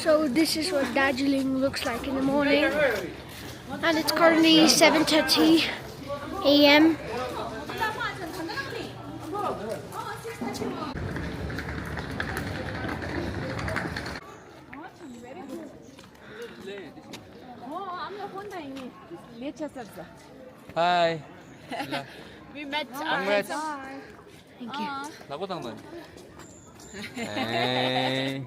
So this is what Darjeeling looks like in the morning, and it's currently 7:30 a.m. Hi. We met. Congrats. Thank you. 나고 당근. Hey.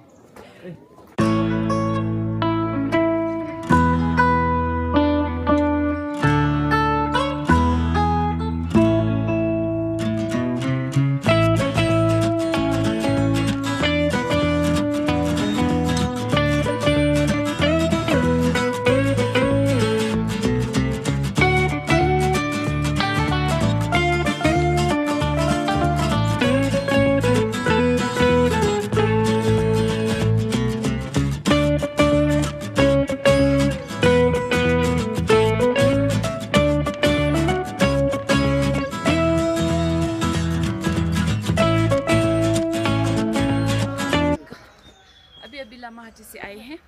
अभी लामाहाटी से आए हैं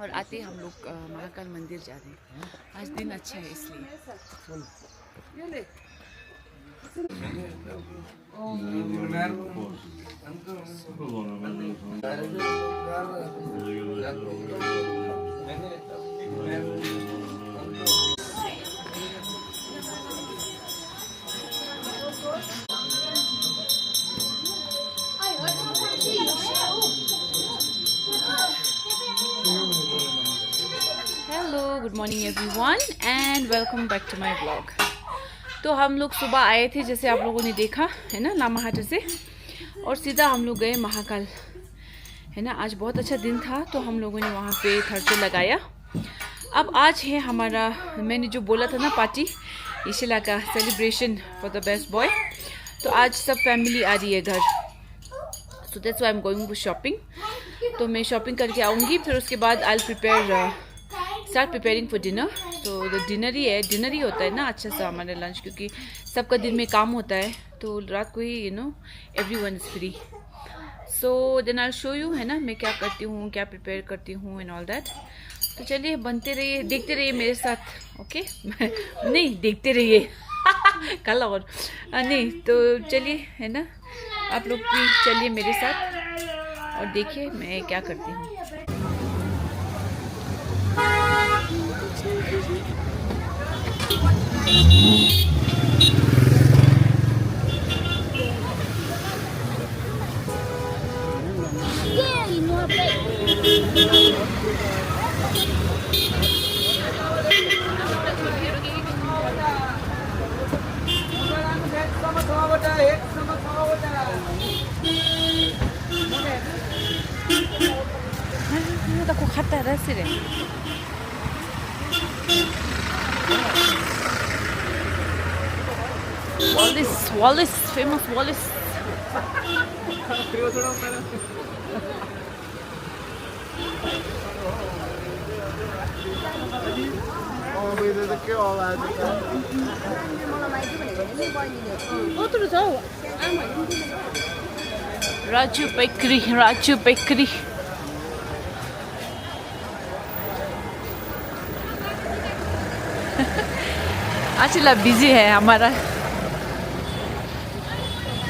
और आते हम लोग महाकाल मंदिर जा रहे हैं। आज दिन अच्छा है इसलिए। Hello, good morning everyone and welcome back to my blog. तो हम लोग सुबह आए थे, जैसे आप लोगों ने देखा है ना, लामाहाटी से, और सीधा हम लोग गए महाकाल, है ना। आज बहुत अच्छा दिन था, तो हम लोगों ने वहाँ पे थर्सडे लगाया। अब आज है हमारा, मैंने जो बोला था ना, पार्टी ईशिला का celebration for the best boy. तो आज सब फैमिली आ रही है घर, so that's why I am going for shopping. तो मैं शॉपिंग करके आऊँगी, फिर उसके बाद I will start preparing for dinner. तो डिनर ही होता है ना अच्छा सा हमारा लंच, क्योंकि सबका दिन में काम होता है, तो रात को ही everyone is free. So then I show you, है ना, मैं क्या करती हूँ, क्या प्रिपेयर करती हूँ एंड ऑल दैट। तो चलिए, बनते रहिए, देखते रहिए मेरे साथ, ओके। नहीं, देखते रहिए कल और नहीं, तो चलिए, है ना, आप लोग भी चलिए मेरे साथ और देखिए मैं क्या करती हूँ। Aku kata rasa deh. Wallace, famous Wallace. Raju Bakery. आचला बिजी है हमारा,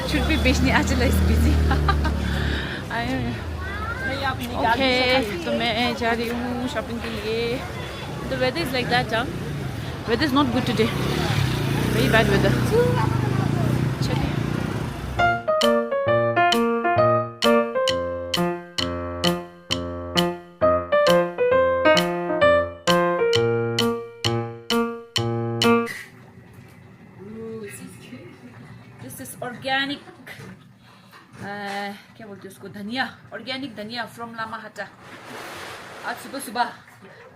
छुट भी बेचने आचला इस बिजी। ओके, तो मैं जा रही हूँ शॉपिंग के लिए। The weather is like that, weather is not good today, very bad weather. चलिए, ऑर्गेनिक क्या बोलते हैं उसको, धनिया, ऑर्गेनिक धनिया फ्रॉम लामाहाटा। आज सुबह सुबह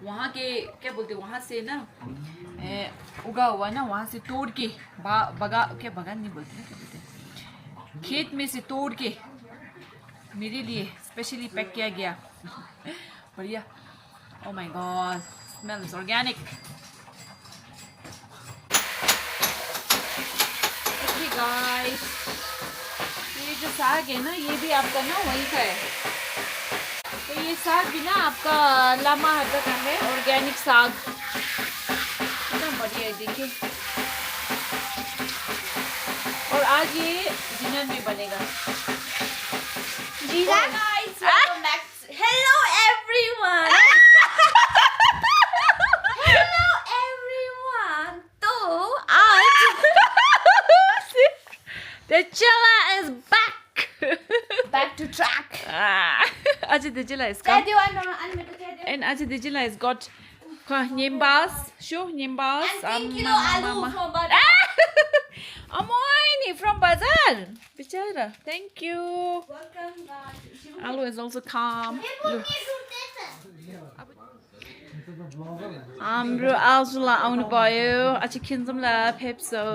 वहाँ के क्या बोलते हैं, वहाँ से ना उगा हुआ ना, वहाँ से तोड़ के बगान नहीं बोलते हैं, क्या बोलते हैं, खेत में से तोड़ के मेरे लिए स्पेशली पैक किया गया। बढ़िया, oh my God, smells organic. Guys, ये जो साग है ना, ये भी आपका ना वहीं का है। तो ये साग भी ना आपका लामा हटा का है, ऑर्गेनिक साग, कितना बढ़िया है देखिए। और आज ये डिनर में बनेगा। जी sir. Hello everyone. Hello everyone. तो आज the chilla is back. Back to track. Aja the chilla is come. And Aja the chilla has got nyembas. Show nyembas. And 10 kilo aloo from Bazaar. Amoy from Bazaar. Bichara. Thank you. Welcome guys. Alu is also calm. Amro Azula आउनु भयो आज खिन्छौँला पेप्सो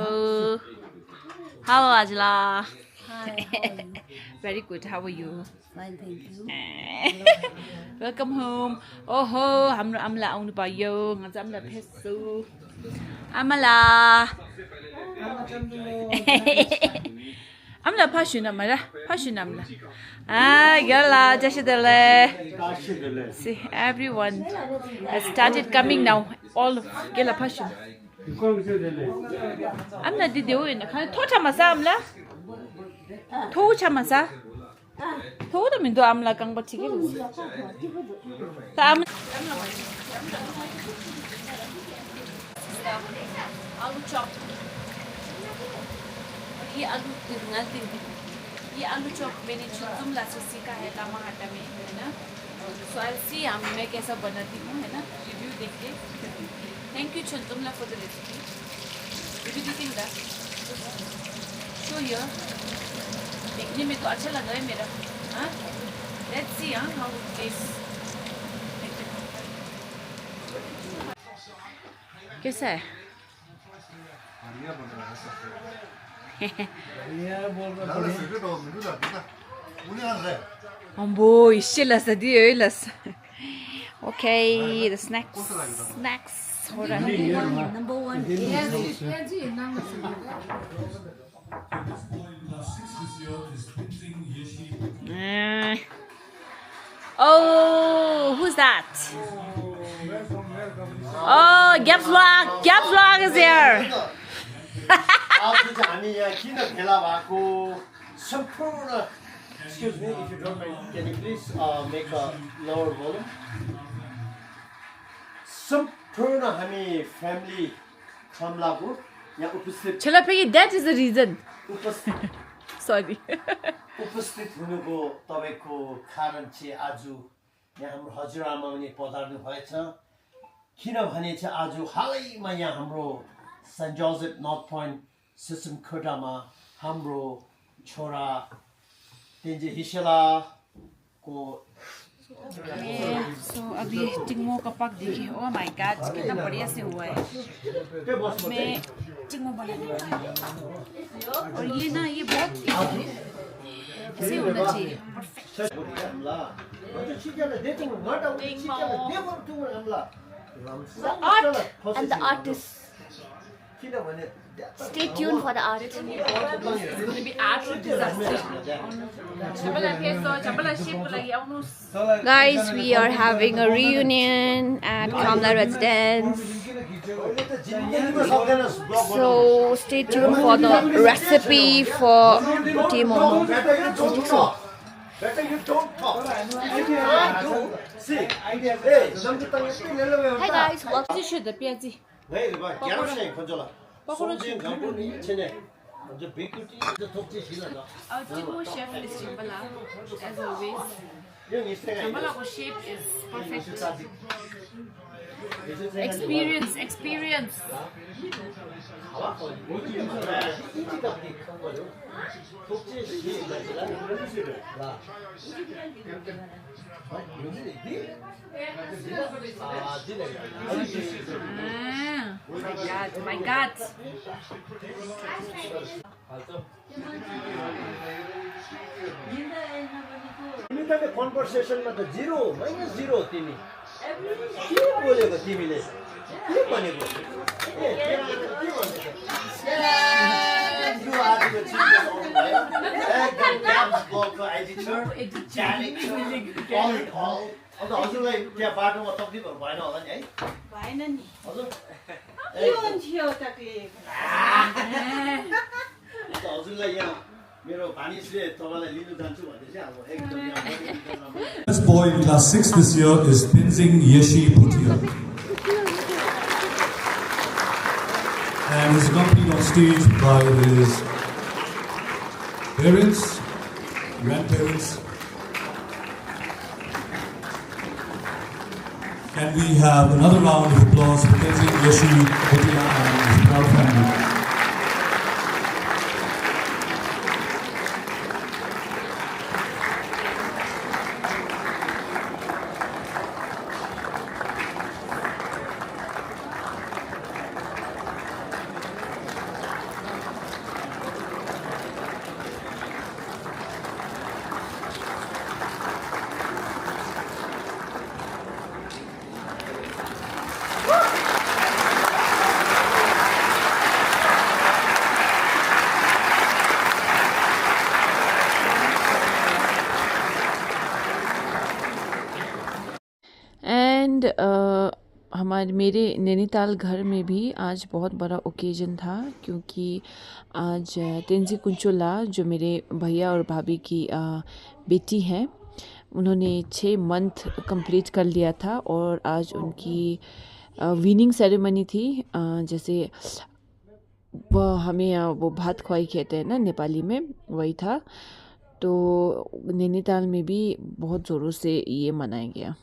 Hello Ajla Very good, how are you? Fine, thank you. Welcome home. Oh हाम्रो आमला आउनु भयो आज Amla पेप्सो Amla Amla फासुन Amla फासुन Amla yalla jashidale. See, everyone has started coming now. All gela passion. Amla did you in the kind of Totamasa amla? Tochamasa? Told him into amla gangbati. Alu chop. ये आलू chop मैंने तुम लाचो सीखा है लामा हाटा में, है ना। सो आई सी मैं कैसा बनाती हूँ, है ना, रिव्यू देख के। Thank you Chuntumala for the recipe. Review देखेंगे शो हियर, देखने में तो अच्छा लग रहा है मेरा, हाँ। Let's see how it taste. कैसा है? Oh boy, shillas the dealers. Okay, the snacks. Hold on. Number one. Oh, who's that? Oh, Gap Vlog is here. Excuse me, if you don't mind, can you please make a lower volume? Sampurna hami family khamla ko ya upasthit. Chala pegi, that is the reason. Sorry. उपस्थित हुनुको तपाईको कारण चाहिँ आज यहाँ हाम्रो हजुरआमा पनि पधार्नु भएछ किनभने चाहिँ आज हालैमा यहाँ हाम्रो Saint Joseph North Point system खोटामा हाम्रो छोरा तेन्जे हिसेलाको So अभी टिंगमो का पक देखिए, oh my God, कितना बढ़िया से हुआ है। मैं टिंगमो बनाने वाली हूँ और ये ना ये बहुत ऐसे होना चाहिए, The art and the artist. Stay tuned for the art. It's going to be art or disaster. Guys, we are having a reunion at Khamla residence. So stay tuned for the recipe for Timo. Better you don't talk. See, Hi guys, welcome. You should the piazi. Hey, but Garsheng, Konjola. Something company, Chene. The big duty, the Tokti Shila. Our Timo chef is Chimbala, as always. Chimbala's shape is perfect. Experience. My God. तिमी त कन्भर्सेसनमा त zero minus zero तिमी के बोलेको तिमीले के भनेको ए के भनेको यो आजको चिज भयो एकदम क्याम्स ब्लकको एडिटर अन्त हजुरलाई त्यहाँ बाटोमा तकलिफहरू भएन होला नि है भएन नि हजुर हजुरलाई यहाँ मेरो भानिजले तपाईँलाई लिनु जान्छु भन्दै चाहिँ अब एकदम This boy in class 6 this year is Tenzing Yeshi Bhutia. And he's accompanied on stage by his parents, grandparents. Can we have another round of applause for Tenzing Yeshi Bhutia and his proud family? And हमारे मेरे नैनीताल घर में भी आज बहुत बड़ा occasion था क्योंकि आज तेंजी कुंचोला जो मेरे भैया और भाभी की बेटी हैं उन्होंने 6 मंथ कंप्लीट कर लिया था और आज उनकी विनिंग सेरेमनी थी जैसे वो हमें वो भात ख्वाई कहते हैं ना नेपाली में वही था तो नैनीताल में भी बहुत ज़ोरों से ये मनाया गया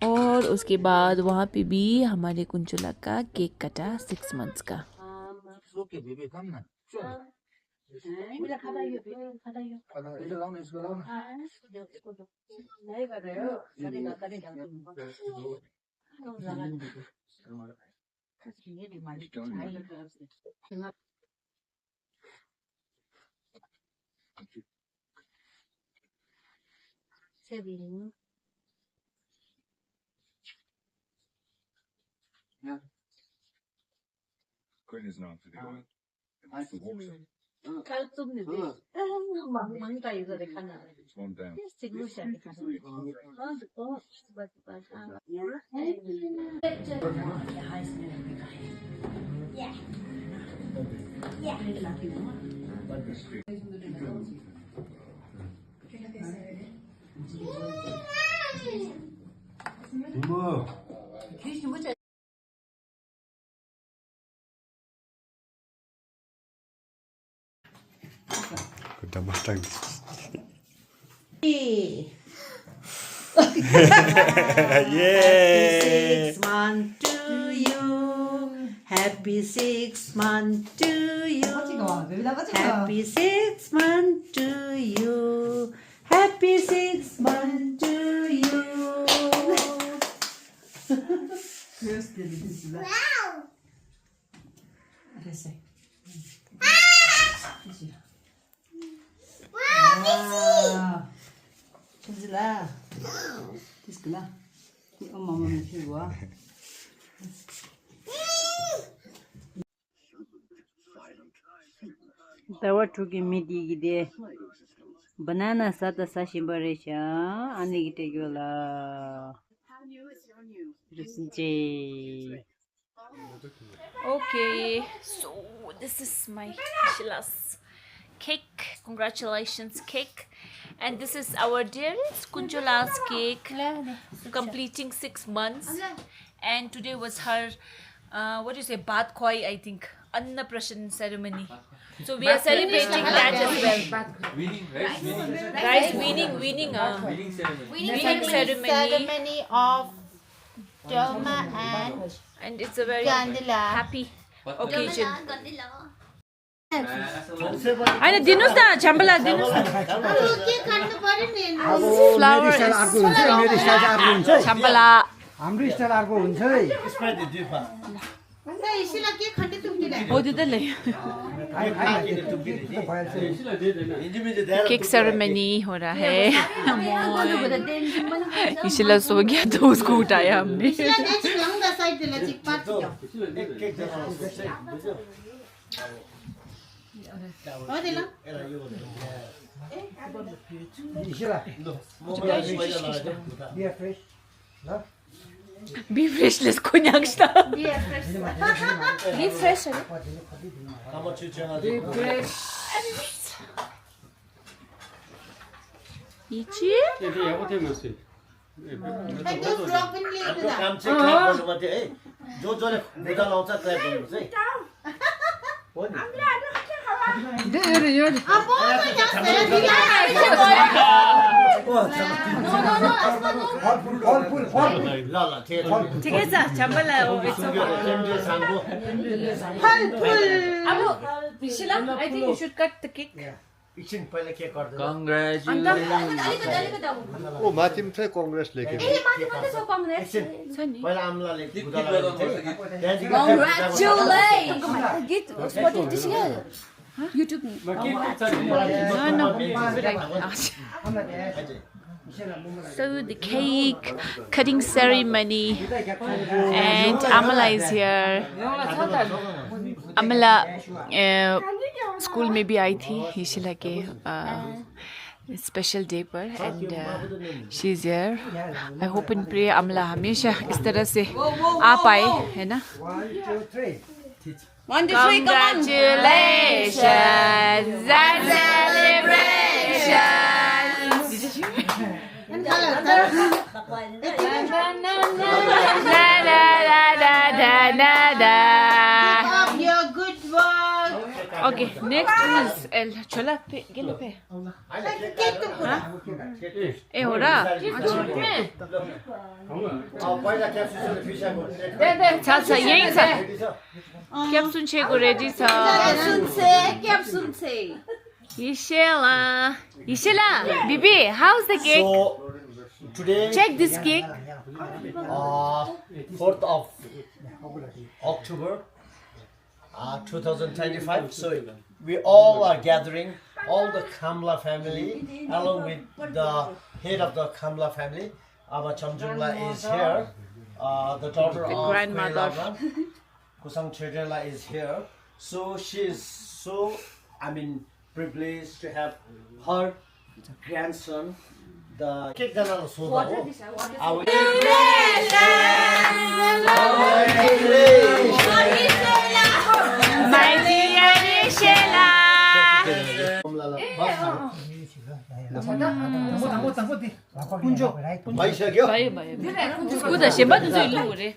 और उसके बाद वहाँ पे भी हमारे कुंचुला का केक कटा 6 मंथ्स का Good Mustang. Happy 6 months to you. Happy 6 months to you. Happy 6 months to you. Happy 6 months to you. Wow. Wow. Bismillah. Bismillah. Mama mencoba. Tawa tuki midi gide. Banana sata sashi baresha. Ani gite gyola. Okay, so this is my Sheila's cake. Congratulations, cake. And this is our dearest Kunjala's cake, completing 6 months. And today was her, what do you say, Baat Khoi, I think, Annaprashan ceremony. So we are celebrating that as well. Winning, right? Winning. Guys, winning Winning ceremony. ceremony. Of Joma And it's a very Candela. happy occasion. I Dinus na chambala dinus flower is chambala. हाम्रो style अर्को हुन्छ है cake ceremony हो रहा है इसीलिए सो गया तो उसको उठाया हमने Be freshless konyak sta. Be fresh. How much you charge? Ichi? हाम्रो काम चाहिँ क्ल्याप गर्नु मात्रै है जो जसले खुदा लाउँछ क्ल्याप गर्नु चाहिँ हो नि ल ल ठिकै छ चम्बला अब Sheila, I think you should cut the cake. एकछिन पहिला के गर्दै ओ माथि पनि छ कांग्रेस लेखेको एकछिन पहिला आम्लाले खुदा लाउँछ YouTube. So the cake cutting ceremony and Amala is here. Amala school में भी आई थी Sheila के special day पर and she is here. I hope and pray Amala हमेशा इस तरह से आ पाए है ना. 1, 2, 3, Congratulations and celebrations. Da da da. your good work. Okay, next is El Chola pe gele pe. ए हो र पहिला क्याप्सुल फिसाको छ यही छ क्याप्सुन छेको रेडी छ Sheila, Bibi, how's the cake? So today Check this cake. 4th of October 2025. So we all are gathering, all the Khamla family, along with the head of the Khamla family. Our Chamjungla is here. The daughter of grandmother. Kusang Chedela is here. So she is so, privileged to have her grandson. The cake gana soda ho. My dear Sheila. भइसक्यो उसको त सेवा त चाहिँ लु रे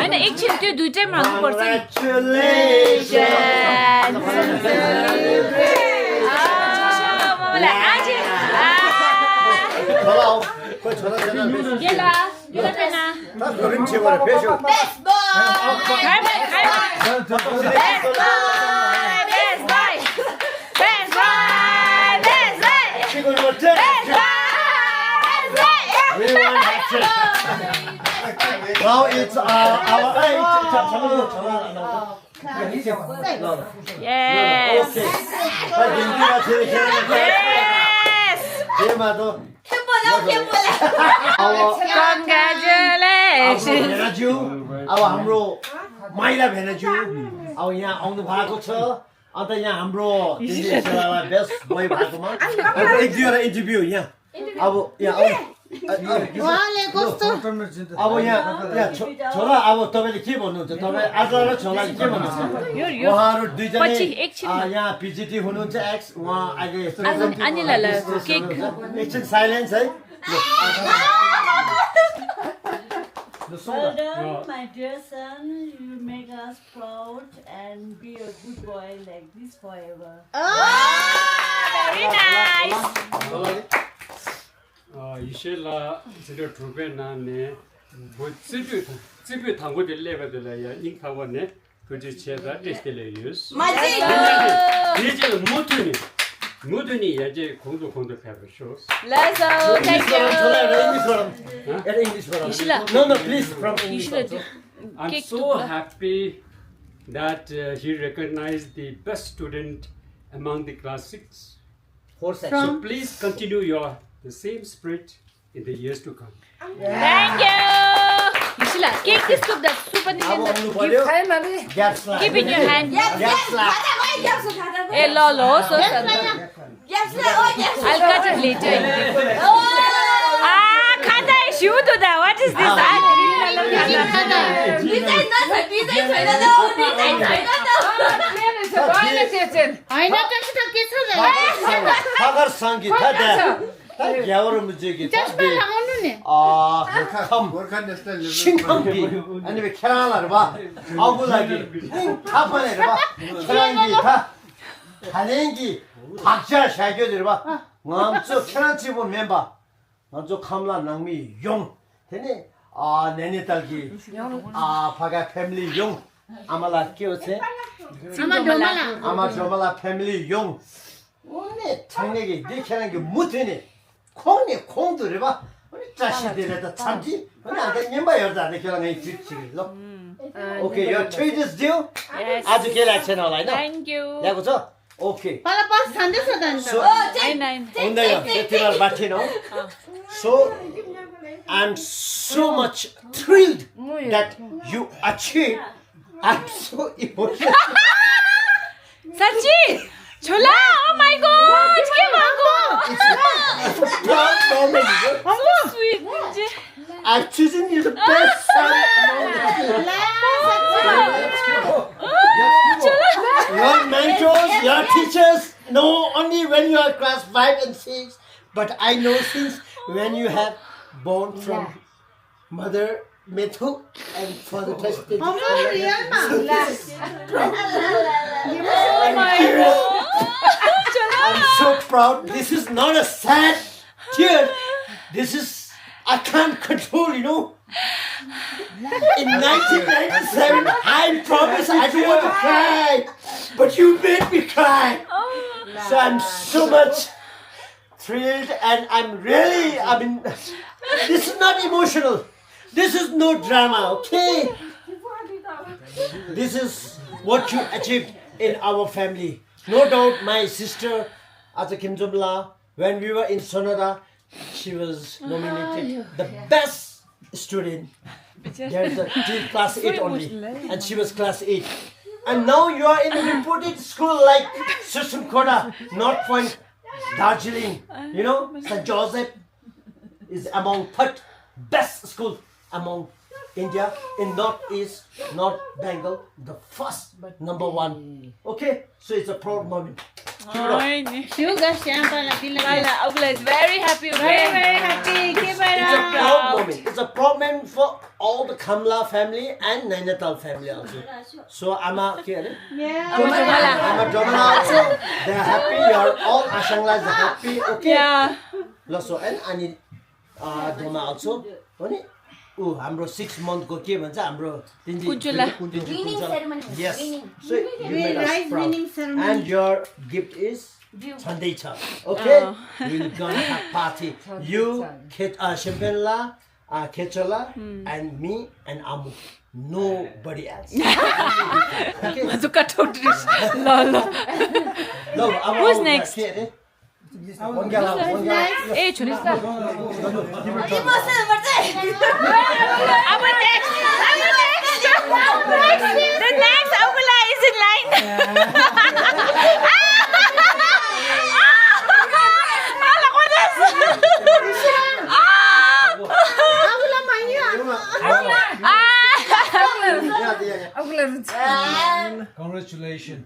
हैन एकछिन त्यो दुईटै माग्नु पर्छ नि Now it's our Yes. Congratulations. अब हाम्रो माइला भेनाजु अब यहाँ आउनु भएको छ अन्त यहाँ हाम्रो बेस्ट बोय भएकोमा एक दुईवटा इन्टरभ्यू यहाँ अब यहाँ अब यहाँ छोरा अब तपाईँले के भन्नुहुन्छ तपाईँ आजलाई छोराले के भन्नुहुन्छ उहाँहरू दुईजना यहाँ पिजिटी हुनुहुन्छ एक्स उहाँ अहिले एकछिन साइलेन्स है Well done, my dear son. You make us proud and be a good boy like this forever. Very nice. 이실라 지도 주변에 뭐 집에 당고들 레벨들이야 인카원에 그지 제가 테스트를 맞지? 이제 모두니 이제 공도 해보쇼. Let's go. Thank you. No, please from English. I'm so happy that he recognized the best student among the class 6. So please continue the same spirit in the years to come. Thank you. Yishila, cake this took that super keep in your hand. Hey, Lolo, so I'll cut it later. Can't I shoot to that? What is this? यावर मुझे की 신경기 아니면 캐나다를 봐 아구라기 카파네를 봐 캐나기 다 가랭기 박자 샤교들 봐 남쪽 캐나치본 멤버 남쪽 khamla 낭미 용 되네 내내 딸기 바가 패밀리 용 아마라 끼어세 아마 조말라 패밀리 용 오늘 장내기 네 캐나기 못되네 콩들이 봐. 우리 자식들에다 참지. 우리 안 되는 거 여자들 결혼해 주치기로. Okay, your trade is due. Yes. 아주 계략처럼 알아. Thank you. 야 그죠? Okay. Pala pas 산데서 단다. Nine. 오늘요. 세트를 마치노. So I'm so much thrilled that you achieved. I'm so emotional. Sachi! Chola! Oh my god! Proud moment. So sweet. I've chosen you the best son among your mentors, your teachers know only when you are class 5 and 6, but I know since when you have born from mother Methu and father Tested. I'm so proud. This is not a sad tear. This is, I can't control, you know. In 1997, I promise I don't want to cry, but you made me cry. So I'm so much thrilled and this is not emotional. This is no drama, okay? This is what you achieved in our family. No doubt my sister, Ata Kim Jumla, when we were in Sonora, she was nominated the best student. There's a class 8 only, and she was class 8. And now you are in a reputed school like Susumkoda, North Point, Darjeeling. You know, St. Joseph is among third best school among India in Northeast, North Bengal, the first number 1. Okay, so it's a proud moment. Sugar sample Agula is very happy. very very happy. Keep it It's a up. proud moment. It's a proud moment for all the Khamla family and Nainatal family also. So I'm a Yeah. I'm a Domala also. They're happy. You're all Ashanglas are happy. Okay. Yeah. Loso and Ani Doma also. Oni. हाम्रो 6 month को के भन्छ हाम्रो Kunjula. Winning ceremony. Yes. Winning. So you made us Right, proud. winning ceremony. And your gift is Sunday cha. Okay? We're gonna have party. You, Shimpenla, Kechola, and me and Amu. Nobody else. Okay? No, Who's next? One girl, one girl. Hey, Churista. You must have The next Agula is in line. Congratulations.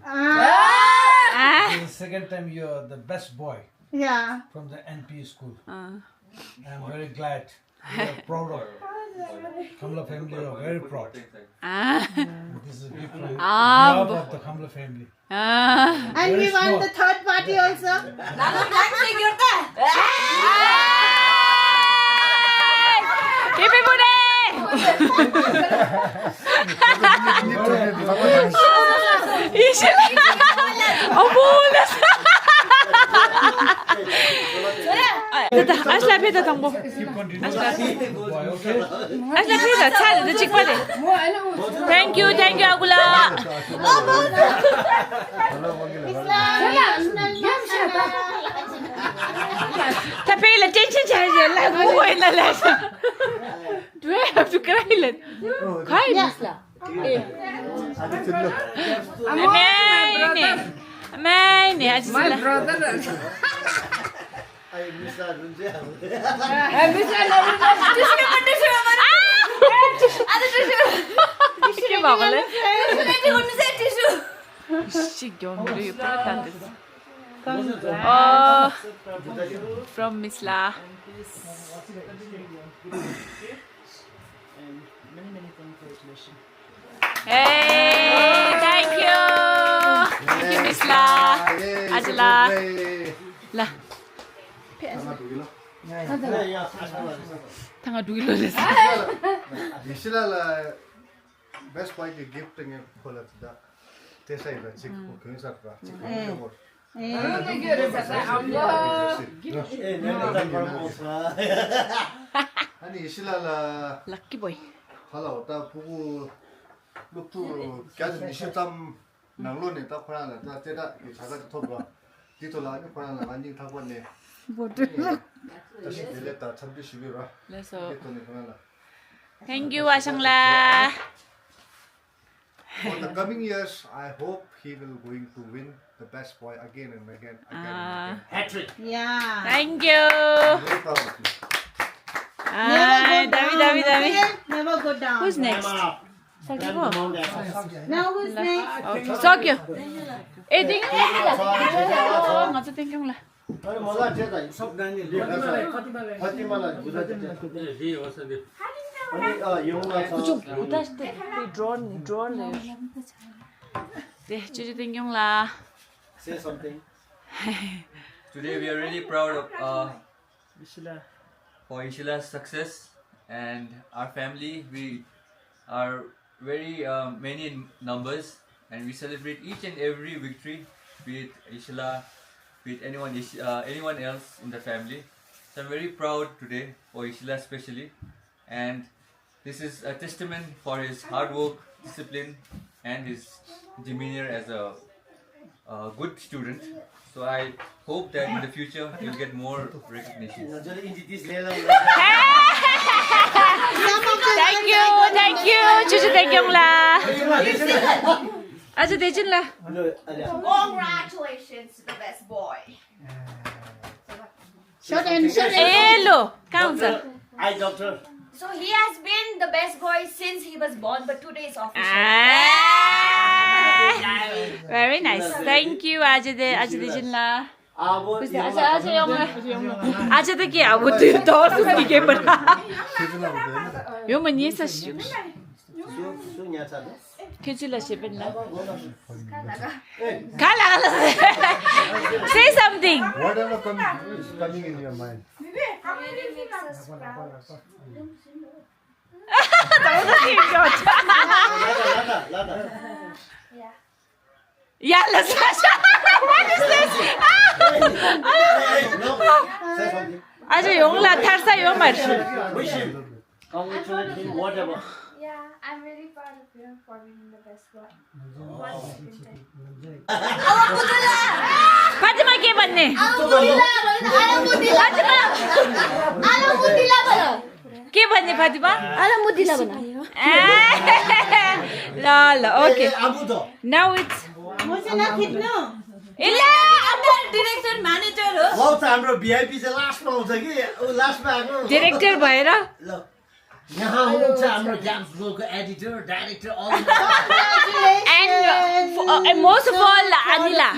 The second time you're the best boy Yeah. from the NP school. I'm very glad. We are proud of Khamla family. We are very proud. This is a gift from behalf of the Khamla family. And we want the third party also. Keep it good. Asla peta tangbo. Asla peta chale the chick pade. Thank you Agula. Tapi la tension charge la go in la lesson. Do I have to cry it? Cry Asla. Amane, my brother. I miss that. From Miss La. Hey, thank you. Thank you, Miss La. Ajla. La. Tanga duilo les. Isilala best boy के gift टेंगे खोला था तेसा इधर चिक क्यों साथ रहा चिक 아니 이실라라 Lucky boy. hala ota pugu luktu kya nishitam nanglone ta khana ta teda ki jaga thoba ditola ni khana ngani thakwane 다시 들렸다 참비 시비라 Let's 했더니 khana Thank you, Ashangla. for the coming years I hope he will going to win the best boy again and again and again. Hat-trick. Yeah. Thank you. Very proud of you. Davi. Never go down. Who's next? Now who's next? Sakyo. Eh, thank you. Ngacha thank you la. अरे मला चाहिँ त सब नानीले कति मलाई बुझाइ अनि योमा छ thank you la. say something Today we are really proud of for Ishila's success and our family. We are very many in numbers and we celebrate each and every victory, be it Ishila, be it anyone else in the family. So I'm very proud today for Ishila especially, and this is a testament for his hard work, discipline and his demeanor as a good student. So I hope that in the future he'll get more recognition. Thank you. Chuchu thank you la. Acha dejin la. Congratulations to the best boy. Hello. Counter. Hi doctor. So he has been the best boy since he was born, but today is official. Very nice. Thank you, Ajay Jinla. Ajay the ke abu to to ke bana. Yo mani sa shu. Kechila shepna. Kala. Say something. Whatever is coming in your mind. Yeah, let's what is this? Ajay yongla tharsa yomar. Wish him. Congratulate him, whatever. Yeah, I'm really proud of you for being the best boy. Fatima ke banne? के भन्ने Fatima Alamuddila bana. La okay. Now it's इल्ला अंदर director manager हो ल त हाम्रो VIP चाहिँ लास्टमा आउँछ कि उ लास्टमा आएको डाइरेक्टर भएर ल यहाँ हुनुहुन्छ हाम्रो ग्याम्स ब्लगको एडिटर डाइरेक्टर अल and most of all Anila.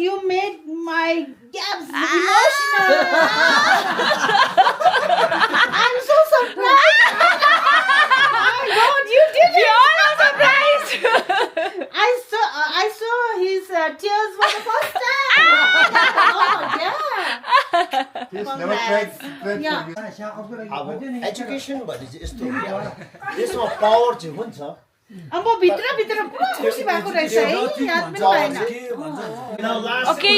You made my gaps emotional. I'm so surprised. Oh God, you did We it. all are surprised. I saw his tears for the first time. Oh yeah. He's never tried Yeah. अब education भने चाहिँ यस्तो हो कि यसमा power चाहिँ हुन्छ अब भित्र पुरा खुसी भएको रहेछ है याद पनि भएन Okay,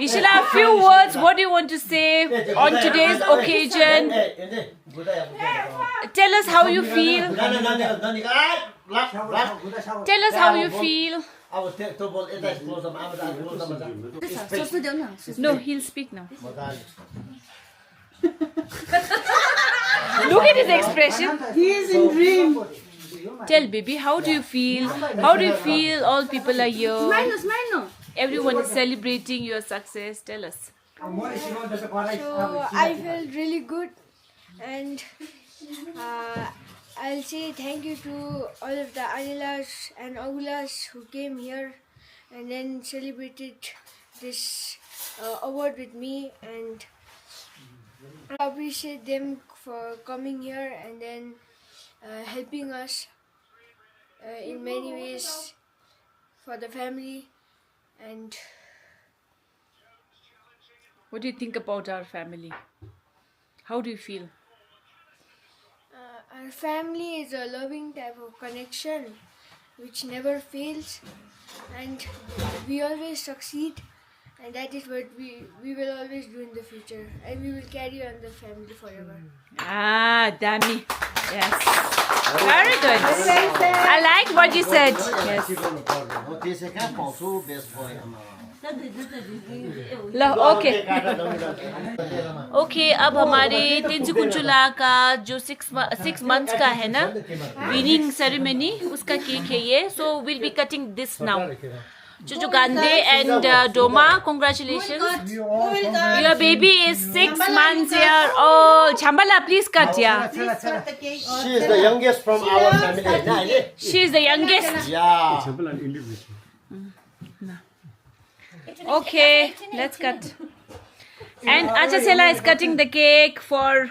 Ishila, few words. What do you want to say on today's occasion? Tell us how you feel. Tell us how you feel. No, he'll speak now. Look at his expression. He is in dream. Tell baby, how do you feel? How do you feel all people are here? Smile no. Everyone is celebrating your success. Tell us. So I felt really good, and I'll say thank you to all of the Anilas and Agulas who came here and then celebrated this award with me, and I appreciate them for coming here and then helping us in many ways for the family. And What do you think about our family? How do you feel? our family is a loving type of connection which never fails, and we always succeed, and that is what we will always do in the future, and we will carry on the family forever. Ah, Dami. Yes. Very good. I like what you said. Yes. Okay. Okay, अब हमारे तेंजी कुंचुला का जो 6 months का है ना winning ceremony उसका cake है ये. So we'll be cutting this now. Chuchu Gandhi and Doma, congratulations. Your baby is 6 months here. Oh, Chambala, please cut, yeah. She is the youngest from our family. She is the youngest. Yeah. Okay, let's cut. And Achasela is cutting the cake for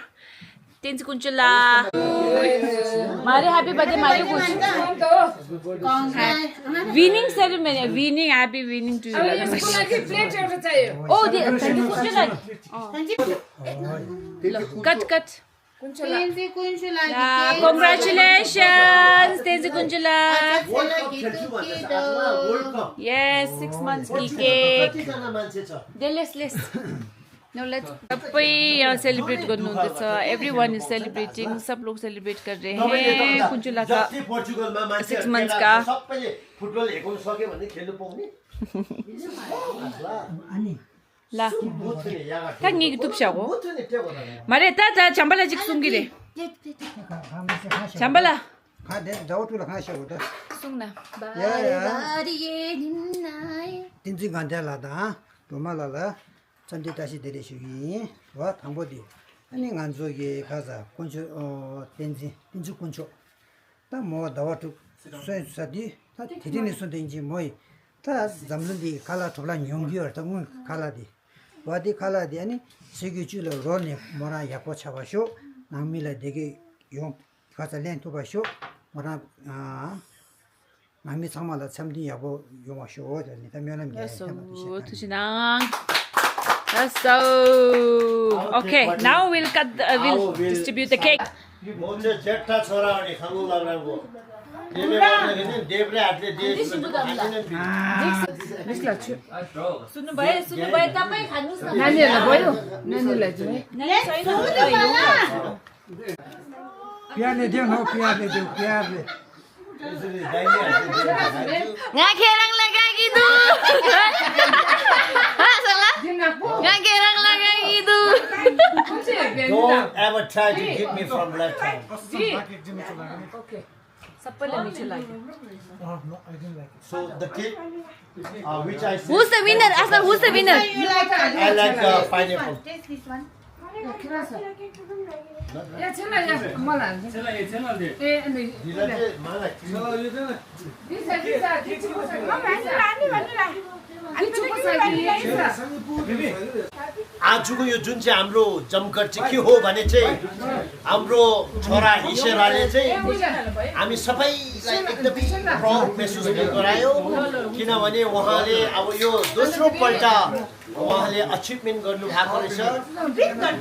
Tinsi Kunchula. Mare happy birthday, Mare kuch. Winning ceremony, winning, happy winning to you. Oh, Tinsi Kunchula. Cut. Yeah, congratulations, Tinsi Kunchula. Yes, 6 months ki cake. Then let's. Now let's celebrate everyone is celebrating. सब लोग celebrate कर रहे हैं कुंचुला का 6 months का. ला tak ngi tup shago mare ta chambala jik sungi re chambala sungna Tinsi Gandhi lada, Tomalala, Santi Tashi Dereshugi, what Hambodi, and Anzogi Kaza, Kuncho, Tinsi Kuncho. The more Dawatu Sadi, Tidini Sundinji Moi, Tas Zamlundi Kala Tola Yungyur, Tamun Kaladi. Wadi Kaladi, any Sigujula Roni, Mora Yapo Chavasho, Namila Degi Yom Catalan Tubasho, Mora Nami Samala Samdi Yabo Yomasho, and Nitamanam. Yes, so okay, now we'll we'll distribute the cake. Don't ever try to get me from left hand. Okay. No, I didn't like it. So the cake, which I said. Who's the winner? Aslan, who's the winner? I like pineapple. Taste this one. आजको यो जुन चाहिँ हाम्रो जमघट चाहिँ के हो भने चाहिँ हाम्रो छोरा ईश्वरले चाहिँ हामी सबैलाई एकदमै प्राउड महसुस गरायो किनभने उहाँले अब यो दोस्रो पल्ट उहाँले अचिभमेन्ट गर्नु भएको रहेछ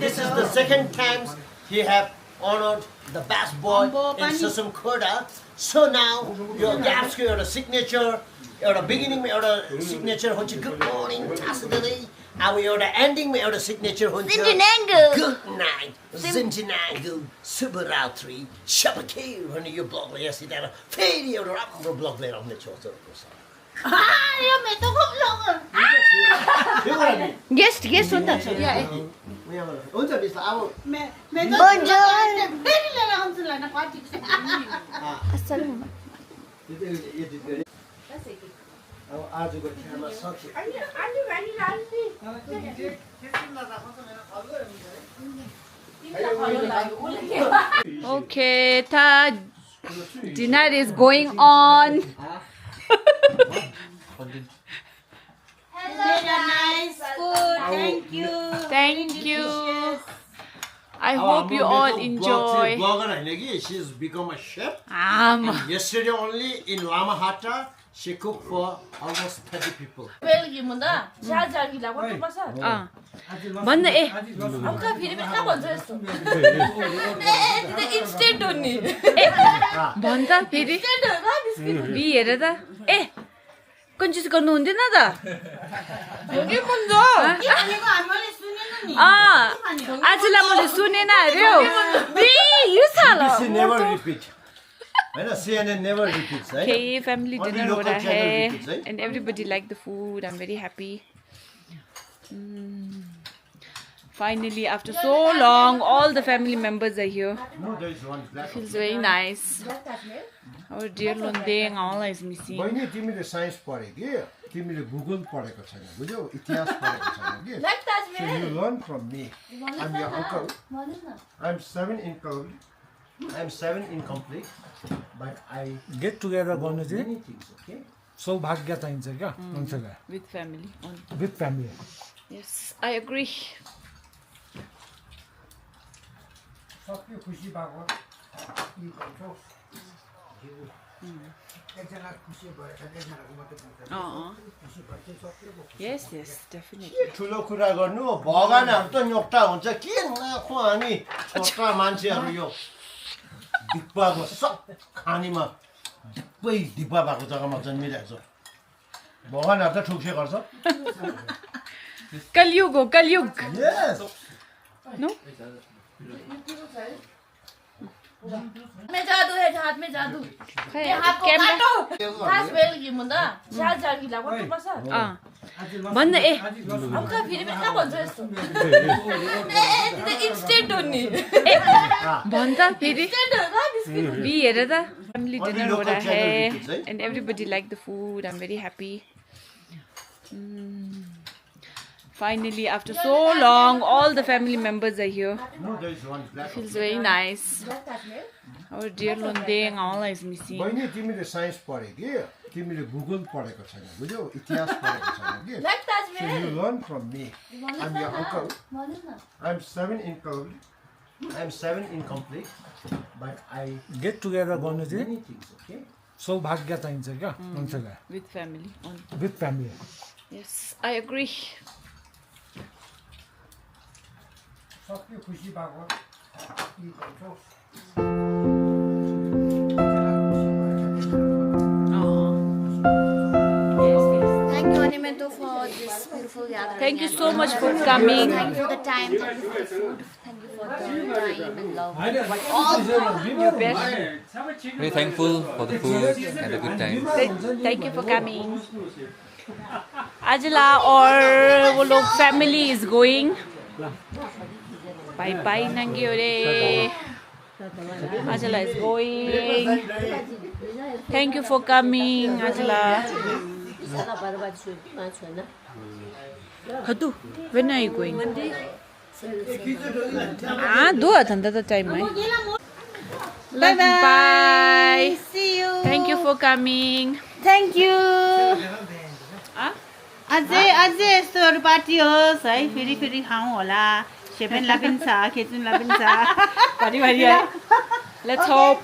This is the second time he have honored the best boy in Sasam Khoda. So now your gaps ko एउटा signature एउटा beginning मा एउटा signature हुन्छ good morning Tasdali. अब एउटा एन्डिङ मा एउटा सिग्नेचर हुन्छ गुड नाइट जिन्जिनागु शुभरात्रि सबैले भन्ने यो ब्लगले यसरी त्यहाँ फेरि एउटा राम्रो ब्लग लिएर आउने छु यो मेरो ब्लग गेस्ट हो त हुन्छ बिस्ता अब फेरि लिएर आउँछु ल कति अब आजको खाना सक्यो Okay, dinner is going on. Nice food. Thank you. Thank you. I hope you all enjoy. Blogger Hahn she has become a chef. Yesterday only in Lamahata she cooked for almost 30 people. भन्नु ए अब का फेरि कहाँ भन्छ यस्तो instant हो नि भन् त फेरि बी हेर त ए कन्जुस गर्नु हुँदैन त के भन्छ आजलाई मैले सुनेन अरे बी यु साला never repeat. CNN never repeats, right? Okay, family dinner ho raha hai and everybody like the food. I'm very happy. Finally, after so long, all the family members are here. No, there is one black. Feels very nice. Our dear Londeng, all is missing. बहिनी तिमीले signs पढे के तिमीले भूगोल पढेको छैन बुझ्यौ इतिहास पढेको छैन के So you learn from me. I'm your uncle. I'm 7 incomplete, but I get together गर्नु चाहिँ many things, okay? सौभाग्य चाहिन्छ क्या मान्छेलाई With family. with family. Yes, I agree. सबले खुसी भएको एकजना खुसी भएर एकजनाको मात्रै Yes, yes, definitely. ठुलो कुरा गर्नु भगवानहरु त नोक्टा हुन्छ के नखो हामी छोटा मान्छेहरु यो दिप्पाको सब खानीमा दिप्पै दिप्पा भएको जग्गामा जन्मिरहेको छ भगवानहरु त ठुक्से गर्छ Kalyug ho, Kalyug. Yes. No? में जादू है हाथ में जादू ये हाथ को काटो खास बेल की मुंडा चार चार की लागो तो बस भन्न ए अब का फेरि पनि कहाँ भन्छ यस्तो इन्स्टेन्ट हो नि भन् त फेरि बी हेर त family dinner हो रहा है and everybody like the food. I'm very happy. Finally, after so long, all the family members are here. No, there is one black. Feels very nice. Our dear Londeng, all is missing. बहिनी तिमीले signs पढे कि तिमीले भूगोल पढेको छैन बुझ्यौ इतिहास पढेको छैन कि so you learn from me. I'm your uncle. I'm 7 incomplete but I Get together गर्नु चाहिँ many things, okay? सौभाग्य चाहिन्छ क्या मान्छेलाई With family. with family. Yes, I agree. सबले खुसी भएको Thank you, Animento, for this beautiful gathering. Thank you so much for coming. Thank you for the time. Thank you for the food. Thank you for the time and love. All Your best. Very thankful for the food and the good time. Thank you for coming. Ajla और वो लोग family is going. Bye bye Nangi ore. Ajla is going. Thank you for coming, Ajla. Hatu, when are you going? Do it under the time, right? Bye bye. Bye. See you. Thank you for coming. Thank you. अझै यस्तोहरू party होस् है फेरि फेरि खाउँ होला सेभेनलाई पनि छ खेच्नुलाई पनि छ Let's hope.